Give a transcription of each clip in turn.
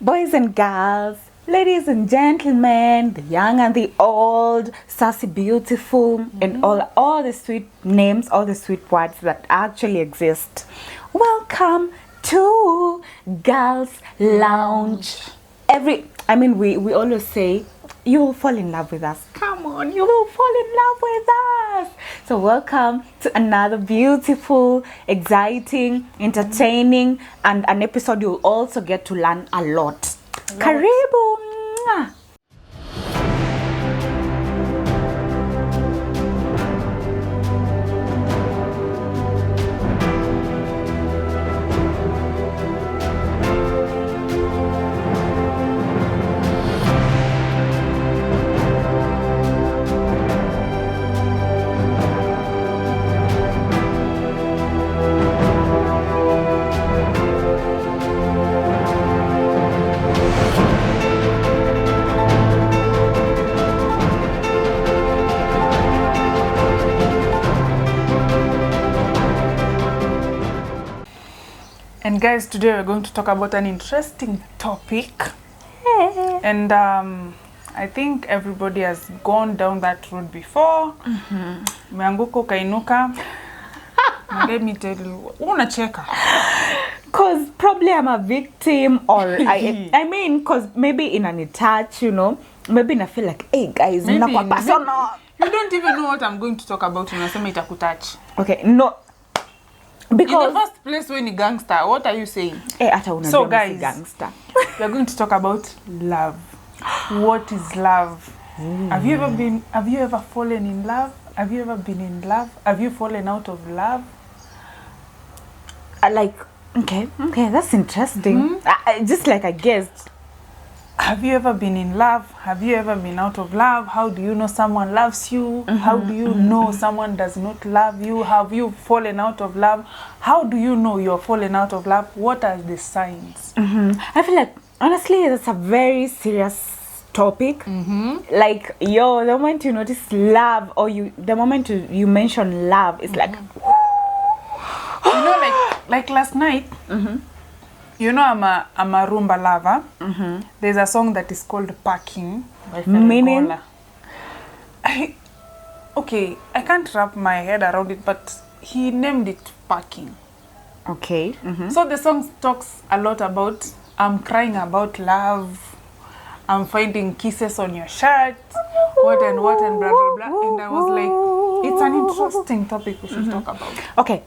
Boys and girls, ladies and gentlemen, the young and the old, sassy, beautiful, and all the sweet names, all the sweet words that actually exist. Welcome to Girls Lounge. We always say, you will fall in love with us. Come on, you will fall in love with us. So welcome to another beautiful, exciting, entertaining, and an episode you'll also get to learn a lot. Karibu! Mwah. And guys, today we're going to talk about an interesting topic. And I think everybody has gone down that road before. Umeanguka ukainuka. Let me tell you, unacheka. Cause probably I'm a victim, or cause maybe in an touch, maybe I feel like, hey guys, Maybe personal. you don't even know what I'm going to talk about. Unasema itakutouch. Okay, no. Because in the first place, when you gangster, what are you saying? So guys, gangster. We're going to talk about love. What is love? Have you ever fallen in love? Have you ever been in love? Have you fallen out of love? Okay, that's interesting. Just like I guessed. Have you ever been in love? Have you ever been out of love? How do you know someone loves you? How do you know someone does not love you? Have you fallen out of love? How do you know you're fallen out of love? What are the signs? I feel like, honestly, that's a very serious topic. Like, the moment you notice love, or the moment you mention love, it's like... You know, like last night, you know, I'm a Rumba lover. There's a song that is called Parking by Meaning? Ferregola. I can't wrap my head around it, but he named it Parking. Okay. So the song talks a lot about, I'm crying about love, I'm finding kisses on your shirt, what and blah, blah, blah. And I was like, it's an interesting topic we should talk about. Okay.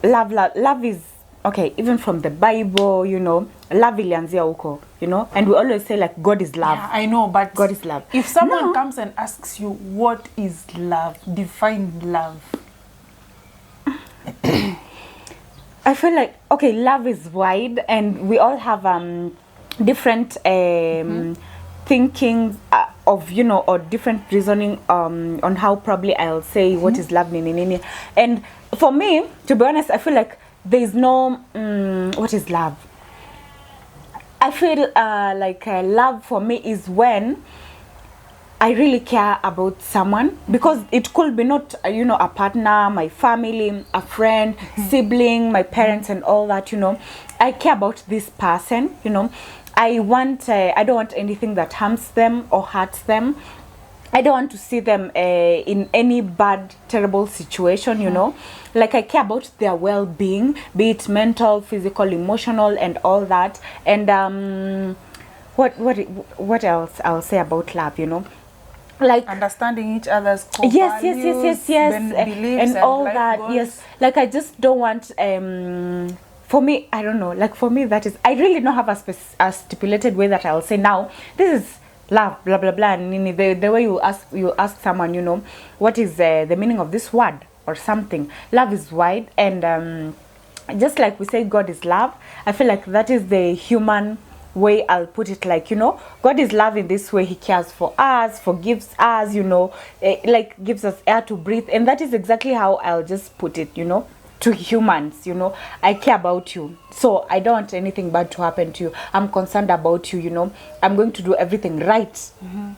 Love is... Okay, even from the Bible, love ilianzia huko, and we always say like God is love. Yeah, I know, but God is love. If someone comes and asks you what is love, define love. I feel like, love is wide, and we all have different thinking of, or different reasoning on how probably I'll say what is love. And for me, to be honest, I feel like there is no what is love. I feel like love for me is when I really care about someone, because it could be not a partner, my family, a friend, sibling, my parents, and all that. I care about this person. I don't want anything that harms them or hurts them. I don't want to see them in any bad, terrible situation, Like, I care about their well-being, be it mental, physical, emotional, and all that. And what else I'll say about love, Like understanding each other's core yes, values, beliefs, and all life that. goals. Yes, like, I just don't want... for me, I don't know. Like, for me, that is... I really don't have a stipulated way that I'll say, now, this is... love, blah blah blah. And the way you ask someone, what is the meaning of this word or something. Love is wide, and just like we say God is love, I feel like that is the human way I'll put it. Like, God is love in this way. He cares for us, forgives us, like gives us air to breathe, and that is exactly how I'll just put it, to humans. I care about you, so I don't want anything bad to happen to you. I'm concerned about you. I'm going to do everything right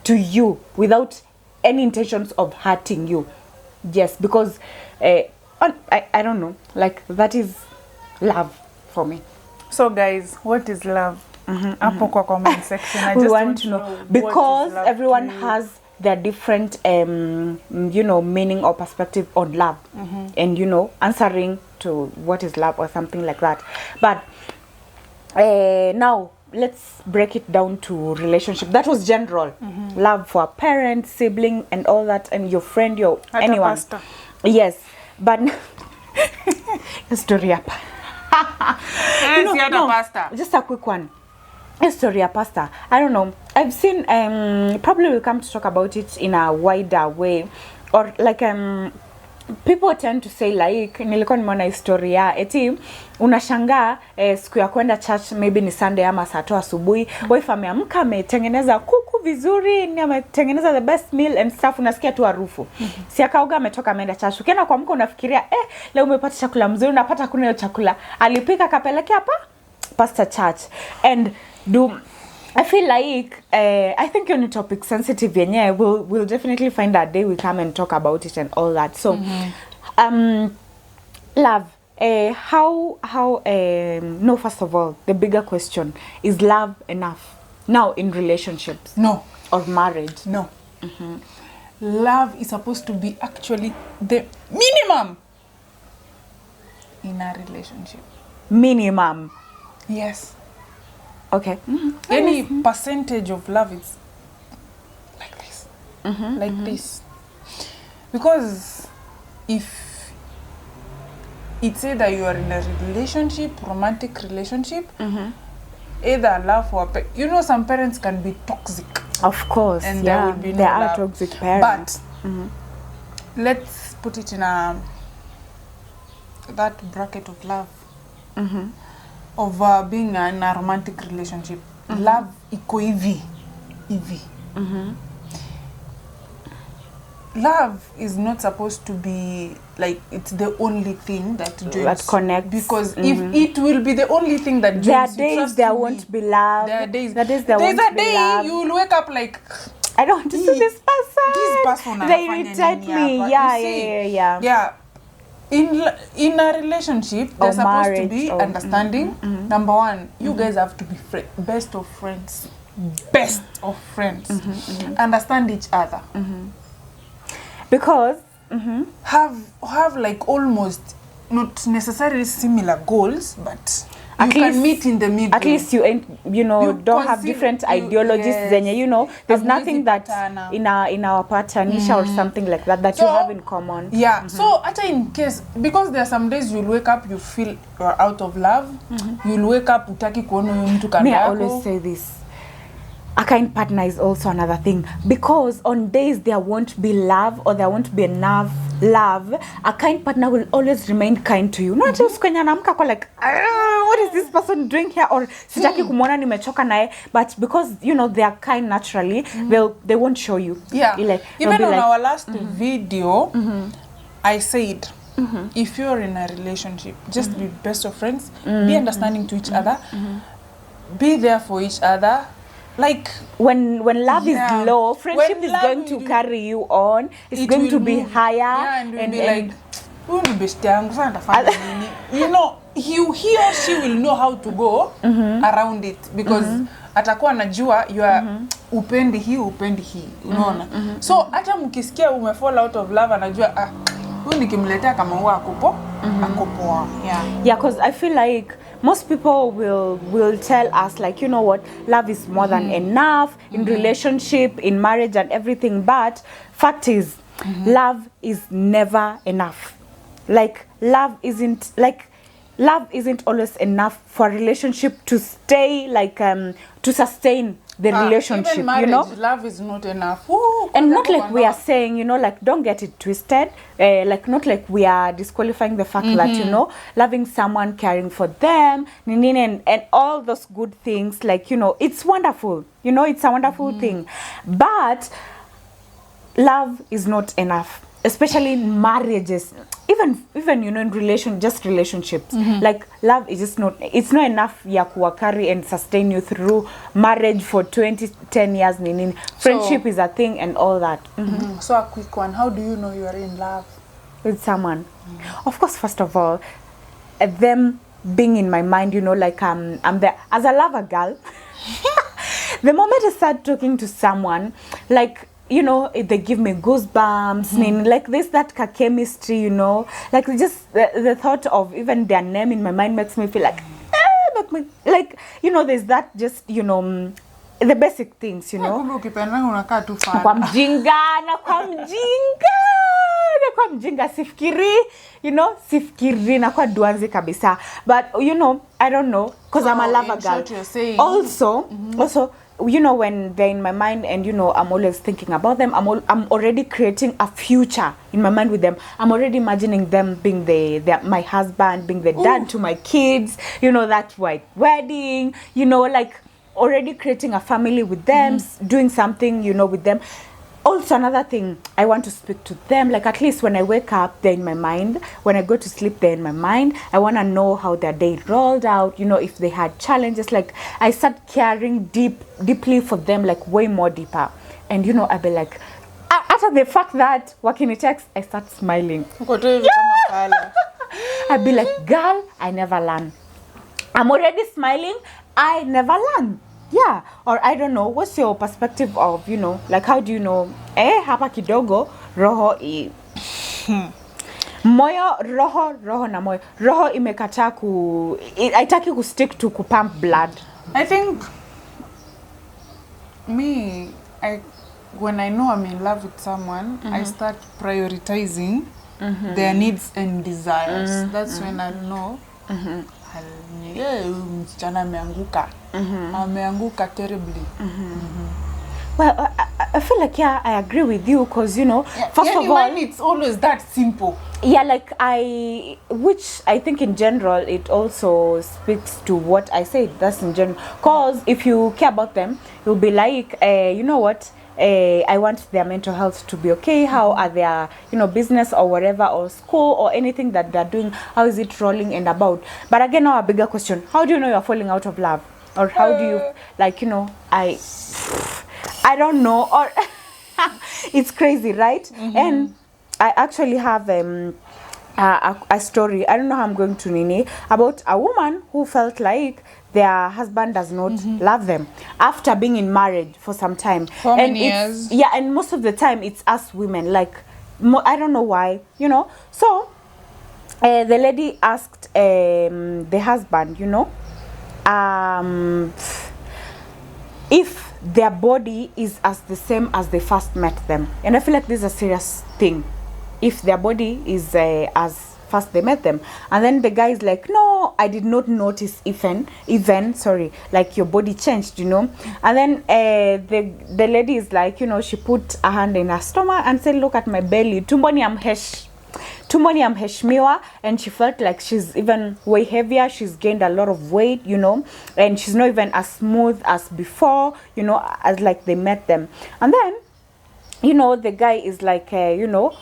to you without any intentions of hurting you. Yes, because I don't know, like, that is love for me. So guys, what is love? Hapo kwa comment section. I We just want to know what because is love everyone to you. has their different meaning or perspective on love, and answering to what is love or something like that. But now let's break it down to relationship. That was general love for a parent, sibling, and all that, and your friend, your Hata anyone. pastor. Yes, but story hapa. Si hata pastor. Just a quick one. A story, a pastor. I don't know. I've seen. Probably we'll come to talk about it in a wider way, or like people tend to say like nilikuwa nimeona historia eti unashangaa siku ya kwenda church maybe ni Sunday ama saa 2 asubuhi, wife ameamka ametengeneza kuku vizuri, ni ametengeneza the best meal and stuff, unasikia tu harufu. Si akaoga ametoka ameenda church. Ukienda kuamka unafikiria leo umepata chakula mzuri, unapata kuna hiyo chakula alipika kapelekea hapa pastor church. And I feel like I think you're on topic sensitive yenyewe. We'll definitely find a day we come and talk about it and all that. So love, how no, first of all, the bigger question is love enough now in relationships? No. Or marriage? No. Love is supposed to be actually the minimum in a relationship. Minimum. Yes. Okay. Any percentage of love is like this. Like this. Because if it's either you are in a relationship, romantic relationship, either love or some parents can be toxic. Of course. And there will be no are love. toxic parents. But let's put it in that bracket of love. Of being in a romantic relationship. Love iko hivi. Love is not supposed to be like it's the only thing that joins. That connects. Because if it will be the only thing that joins, there are days there won't be love. There are days. There There's won't a be day love. you will wake up like, I don't want to see this person. This person They anafanya irritate nini me. hapa? Yeah, You see? yeah. Yeah. In a relationship, there's supposed to marriage, be or- understanding. Number one, you guys have to be best of friends. Best of friends. Understand each other. Because Have like almost not necessarily similar goals, but you At can least- meet in the middle. at least you ain't You don't have conceive- different you- ideologies. yes. Zenye there's Hamwezi nothing that patana. in our patanisha or something like that you So, have in common. Yeah. So hata in case, because there are some days you'll wake up, you feel you're out of love. You'll wake up utaki kuona huyo mtu kando Me, I yako. always say this. A kind partner is also another thing, because on days there won't be love or there won't be enough love, a kind partner will always remain kind to you. Not just kwenye anamka kwa like, what is this person doing here, or sitaki kumwona nimechoka naye, but because they are kind naturally, they won't show you. Yeah. They'll Even be on like, our last video, I said, if you're in a relationship, just be best of friends, be understanding to each other, be there for each other. Like when love Yeah. is low, friendship When is love going to will- carry you on. It's it going will to be move. higher. Yeah, and will be like, huyu ni best yangu, sasa nitafanya nini? He or she will know how to go around it, because atakuwa anajua you are upendi hii, unaona. So hata mkisikia umefall out of love, anajua huyu nikimletea kama huwa akopoa. Yeah, because I feel like most people will tell us like, what, love is more than enough in relationship, in marriage and everything, but fact is love is never enough. Like love isn't always enough for a relationship to stay, like to sustain the relationship, even marriage, love is not enough. and not like we are saying, like, don't get it twisted, like not like we are disqualifying the fact that, loving someone, caring for them, and all those good things, like, it's wonderful, it's a wonderful thing, but love is not enough, especially in marriages, even in relationships. Like love is just not, it's not enough ya kuwa carry and sustain you through marriage for 10 years. Friendship is a thing and all that. So a quick one, how do you know you are in love With someone? Of course, first of all, them being in my mind, you know, like I'm there as a lover girl. The moment I start talking to someone, like, you know, they give me goosebumps, like there's that chemistry, you know, like just the thought of even their name in my mind makes me feel like, like, you know, there's that just, you know, the basic things, you know. Kumbe ukipendana unakaa tu Kwa fana. mjinga, na kwa mjinga, sifikiri, you know, sifikiri, na kwa duanzi kabisa. But, you know, I don't know, because I'm a lover in girl. short, you're saying- Also, you know, when they're in my mind and, you know, I'm always thinking about them, I'm already creating a future in my mind with them. I'm already imagining them being my husband, being the dad to my kids, you know, that white wedding, you know, like already creating a family with them, doing something, you know, with them. Also, another thing, I want to speak to them, like at least when I wake up, they're in my mind. When I go to sleep, they're in my mind. I want to know how their day rolled out, you know, if they had challenges. Like, I start caring deeply for them, like way more deeper. And, you know, I'll be like, after the fact that working in text, I start smiling. Uko tu hivi kama fala. I'll be like, girl, I never learn. I'm already smiling, I never learn. Yeah, or I don't know, what's your perspective of, you know, like how do you know, hapa kidogo, roho moyo, roho na moyo. Roho imekataa haitaki kustick to kupump blood. I think when I know I'm in love with someone, I start prioritizing their needs and desires. That's when I know msichana ameanguka terribly. Well, I feel like, yeah, I agree with you, because, you know, first of all, it's always that simple. Yeah, like which I think in general, it also speaks to what I said. That's in general. Because if you care about them, you'll be like, you know what, I want their mental health to be okay. How are their, you know, business or whatever, or school or anything that they're doing, how is it rolling and about? But again, now a bigger question, how do you know you're falling out of love? Or how do you, like, you know, I don't know, or it's crazy, right? And I actually have a story, I don't know how I'm going to nini, about a woman who felt like their husband does not love them after being in marriage for some time. How many years? Yeah, and most of the time it's us women, like, I don't know why, you know. So the lady asked the husband, you know, if their body is as the same as they first met them. And I feel like this is a serious thing, if their body is as first they met them. And then the guy is like, no, I did not notice even like your body changed, you know. And then the lady is like, you know, she put a hand in her stomach and said, look at my belly, tumboni amheshmiwa. And she felt like she's even way heavier, she's gained a lot of weight, you know, and she's not even as smooth as before, you know, as like they met them. And then, you know, the guy is like, you know,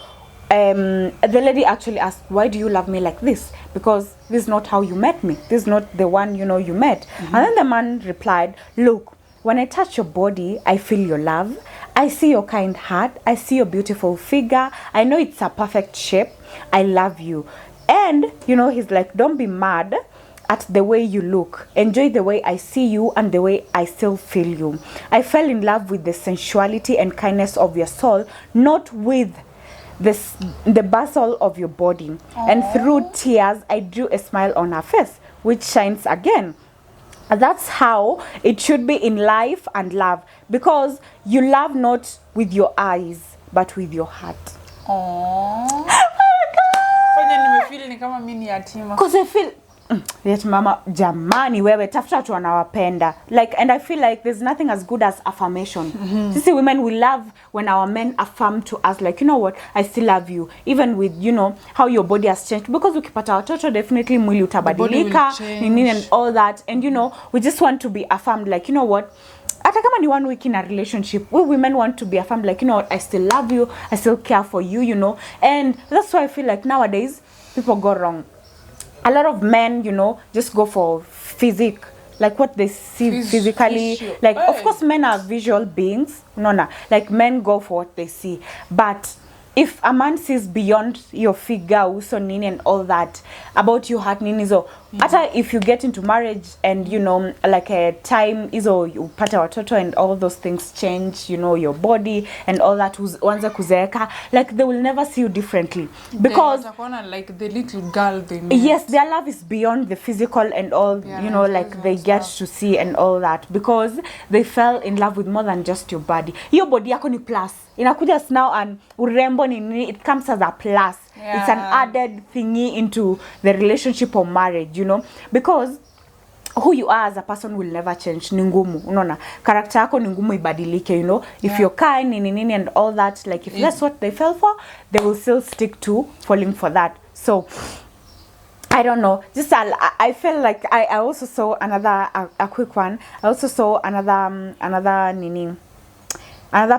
the lady actually asked, why do you love me like this? Because this is not how you met me, this is not the one, you know, you met. And then the man replied, look, when I touch your body, I feel your love, I see your kind heart, I see your beautiful figure, I know it's a perfect shape, I love you. And, you know, he's like, don't be mad at the way you look, enjoy the way I see you and the way I still feel you. I fell in love with the sensuality and kindness of your soul, not with the bustle of your body. Aww. And through tears, I drew a smile on her face, which shines again. That's how it should be in life and love, because you love not with your eyes, but with your heart. Oh my God. Because I feel yet mama, jamani wewe tafuta watu wanawapenda, like, and I feel like there's nothing as good as affirmation. Sisi women, we love when our men affirm to us, like, you know what, I still love you, even with, you know, how your body has changed, because ukipata watoto definitely mwili utabadilika nini and all that, and you know, we just want to be affirmed, like, you know what, hata kama ni 1 week in a relationship, we women want to be affirmed, like, you know what, I still love you, I still care for you, you know. And that's why I feel like nowadays people go wrong. A lot of men, you know, just go for physique, like what they see physically. Like, of course, men are visual beings. No, like men go for what they see. But if a man sees beyond your figure, uso nini and all that, about you heart nini zo, hata if you get into marriage and you know like a time izo upate watoto and all those things change, you know, your body and all that, uanze kuzeeka, like they will never see you differently because like the little girl they met. Yes, their love is beyond the physical and all, you know, like they get to see and all that, because they fell in love with more than just your body. Your body yako ni plus, inakuja now, and urembo ni, it comes as a plus. It's an added thingy into the relationship or marriage, you know, because who you are as a person will never change. Ni ngumu, unaona, character yako ni ngumu ibadilike, you know, if you're kind nini and all that, like if that's what they fell for, they will still stick to falling for that. So I don't know, just I feel like I also saw another a quick one. I also saw another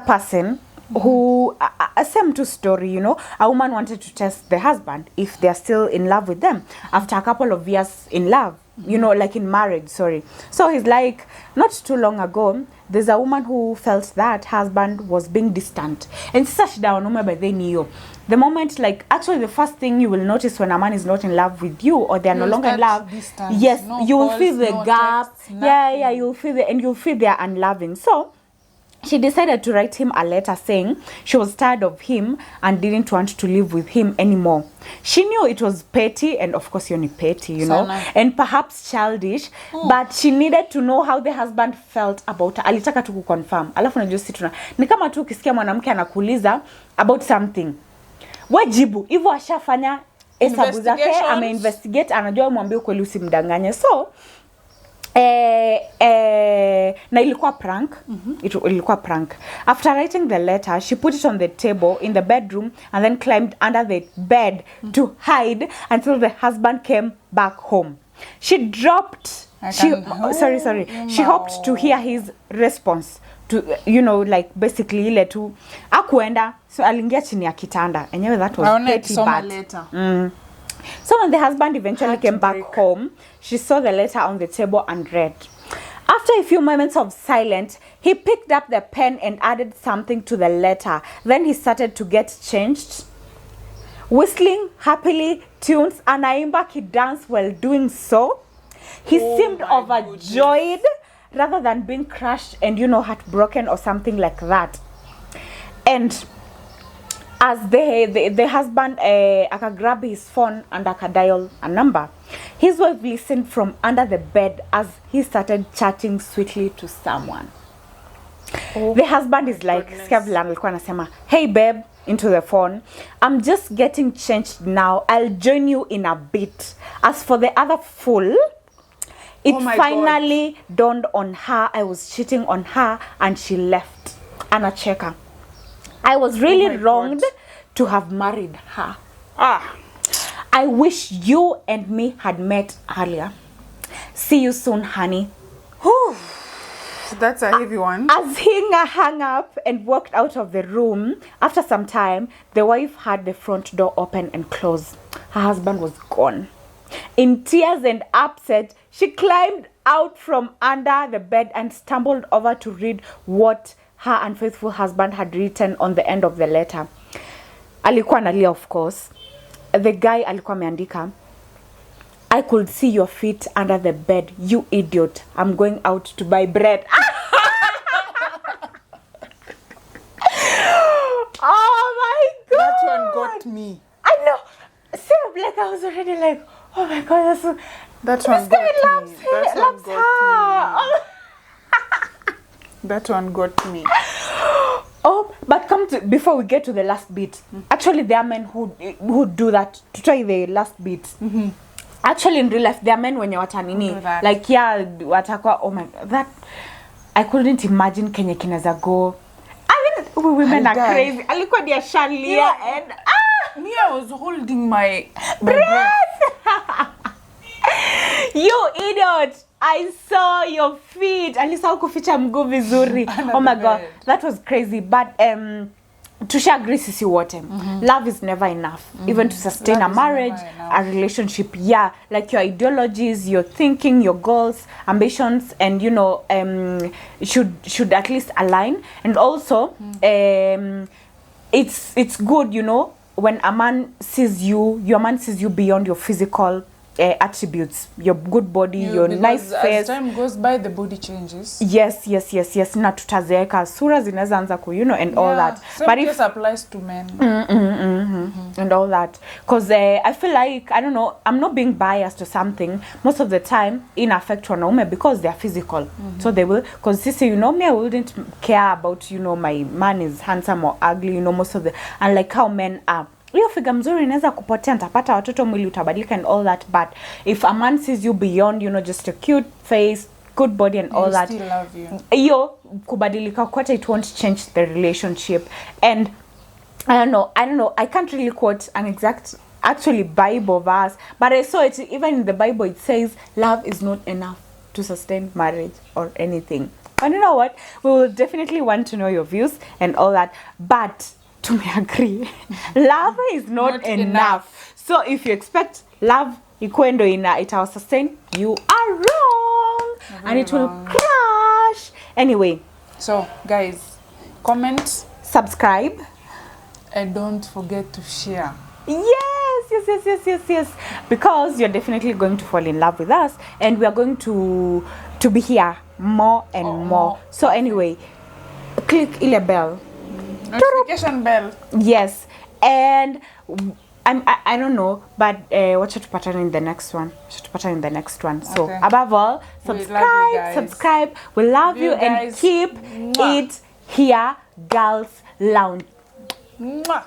person who same to story, you know, a woman wanted to test the husband if they're still in love with them after a couple of years in love, you know, like in marriage, sorry. So he's like, not too long ago, there's a woman who felt that husband was being distant, and such down by then you, the moment, like, actually the first thing you will notice when a man is not in love with you, or they are no longer in love, yes, you will feel the gap, you'll feel and you'll feel they're unloving. So she decided to write him a letter saying she was tired of him and didn't want to live with him anymore. She knew it was petty, and of course you're petty, you know, and perhaps childish, but she needed to know how the husband felt about her. Alitaka tu kuconfirm. Alafu najua si tuna, ni kama tu ukisikia mwanamke anakuuliza about something, wajibu hivyo, ashafanya hesabu zake, ameinvestigate, anajua mwambie ukweli, usimdanganye. So na ilikuwa prank. Ilikuwa prank. After writing the letter, she put it on the table in the bedroom and then climbed under the bed to hide until the husband came back home. She dropped she hoped to hear his response to, you know, like basically ile tu akuenda, so alingia chini ya kitanda. Anyway, that was petty bad. So when the husband eventually came back home, she saw the letter on the table and read. After a few moments of silence, he picked up the pen and added something to the letter. Then he started to get changed, whistling happily tunes, and anaimba he danced while doing so. He seemed overjoyed rather than being crushed and, you know, heartbroken or something like that. And as the husband aka grab his phone and aka dial a number, his wife listened from under the bed as he started chatting sweetly to someone. The husband is like, alikuwa anasema, hey babe, into the phone, I'm just getting changed now, I'll join you in a bit. As for the other fool, it finally dawned on her I was cheating on her and she left. Anacheka. I was really wronged to have married her. I wish you and me had met earlier. See you soon, honey. That's a heavy one. As he hung up and walked out of the room, after some time, the wife heard the front door open and close. Her husband was gone. In tears and upset, she climbed out from under the bed and stumbled over to read what her unfaithful husband had written on the end of the letter. Alikuwa analia, of course. The guy alikuwa ameandika, I could see your feet under the bed, you idiot. I'm going out to buy bread. Oh my God. That one got me. I know. Same, like I was already like, oh my God, that's so... That one got me. That one got me. That one got me. Oh, but before we get to the last bit, actually there are men who do that to try the last bit. Actually in real life there are men when you watanini, like watakwa, oh my God, that I couldn't imagine Kenya kinaweza go. I mean, women are crazy. Alikuwa dia shalia and me, I was holding my breath. You idiot! I saw your feet. Alisa kuficha mguu vizuri. Oh my God, that was crazy. But tusha agree sisi wote. Love is never enough, even to sustain a marriage, a relationship. Yeah, like your ideologies, your thinking, your goals, ambitions, and you know, should at least align. And also, it's good, you know, when a man sees you, your man sees you beyond your physical attributes, your good body, your nice face. As time goes by, the body changes. Yes, na tutazeeka, sura zinaweza anza ku, you know, and all that. But it applies to men. And all that, because I feel like, I don't know, I'm not being biased or something. Most of the time in affect wanaume because they're physical, so they will, because sister, you know, me, I wouldn't care about, you know, my man is handsome or ugly, you know, most of the, and like how men are. Hiyo figa mzuri inaweza kupotea, nitapata watoto, mwili utabadilika and all that, but if a man sees you beyond, you know, just a cute face, good body and all that, still love you. Hiyo kubadilika kwata, it won't change the relationship. And I don't know, I can't really quote an exact actually Bible verse, but I saw it even in the Bible. It says love is not enough to sustain marriage or anything. And you know what, we will definitely want to know your views and all that, but to me agree, love is not enough. So if you expect love ikuendo it will sustain, you are wrong. And it will crash. Anyway, so guys, comment, subscribe, and don't forget to share. Yes, because you're definitely going to fall in love with us, and we are going to be here more and more. So anyway, click ile bell, notification bell. Yes, and I don't know, but what should tupatana in the next one? So Okay. above all, subscribe. We love you and guys. keep Mwah. it here, Girls Lounge. Mwah.